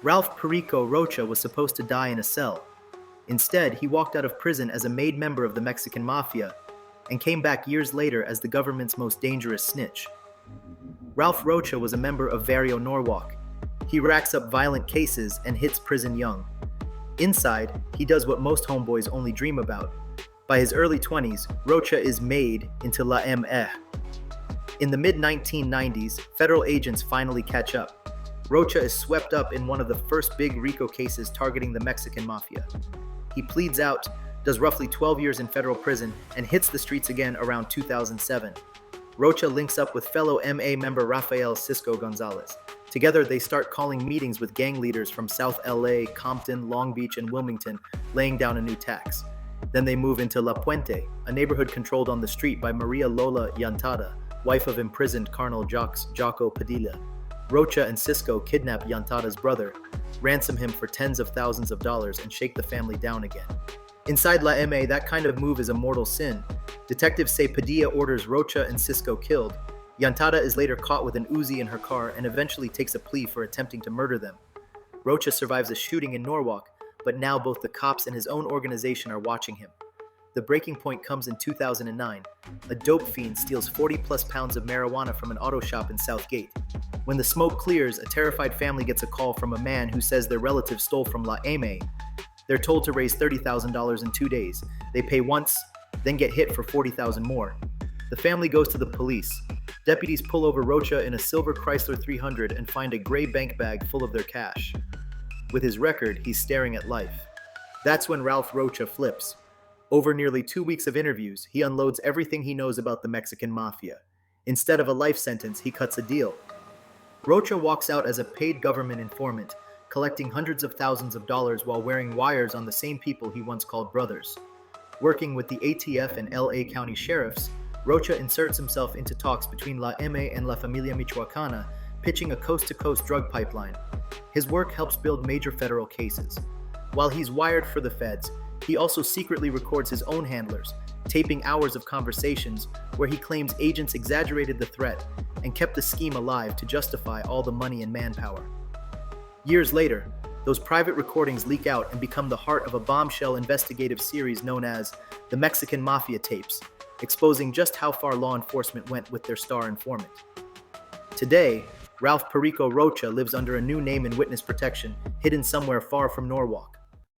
Ralph Perico Rocha was supposed to die in a cell. Instead, he walked out of prison as a made member of the Mexican Mafia and came back years later as the government's most dangerous snitch. Ralph Rocha was a member of Barrio Norwalk. He racks up violent cases and hits prison young. Inside, he does what most homeboys only dream about. By his early 20s, Rocha is made into La M.E. In the mid-1990s, federal agents finally catch up. Rocha is swept up in one of the first big RICO cases targeting the Mexican Mafia. He pleads out, does roughly 12 years in federal prison, and hits the streets again around 2007. Rocha links up with fellow MA member Rafael Cisco Gonzalez. Together, they start calling meetings with gang leaders from South LA, Compton, Long Beach, and Wilmington, laying down a new tax. Then they move into La Puente, a neighborhood controlled on the street by Maria Lola Llantada, wife of imprisoned Colonel Jaco Padilla. Rocha and Cisco kidnap Llantada's brother, ransom him for tens of thousands of dollars, and shake the family down again. Inside La M.A., that kind of move is a mortal sin. Detectives say Padilla orders Rocha and Cisco killed. Llantada is later caught with an Uzi in her car and eventually takes a plea for attempting to murder them. Rocha survives a shooting in Norwalk, but now both the cops and his own organization are watching him. The breaking point comes in 2009. A dope fiend steals 40-plus pounds of marijuana from an auto shop in Southgate. When the smoke clears, a terrified family gets a call from a man who says their relative stole from La M.A. They're told to raise $30,000 in 2 days. They pay once, then get hit for $40,000 more. The family goes to the police. Deputies pull over Rocha in a silver Chrysler 300 and find a gray bank bag full of their cash. With his record, he's staring at life. That's when Ralph Rocha flips. Over nearly 2 weeks of interviews, he unloads everything he knows about the Mexican Mafia. Instead of a life sentence, he cuts a deal. Rocha walks out as a paid government informant, collecting hundreds of thousands of dollars while wearing wires on the same people he once called brothers. Working with the ATF and LA County sheriffs, Rocha inserts himself into talks between La M.A. and La Familia Michoacana, pitching a coast-to-coast drug pipeline. His work helps build major federal cases. While he's wired for the feds, he also secretly records his own handlers, taping hours of conversations where he claims agents exaggerated the threat and kept the scheme alive to justify all the money and manpower. Years later, those private recordings leak out and become the heart of a bombshell investigative series known as the Mexican Mafia Tapes, exposing just how far law enforcement went with their star informant. Today, Ralph Perico Rocha lives under a new name in witness protection, hidden somewhere far from Norwalk.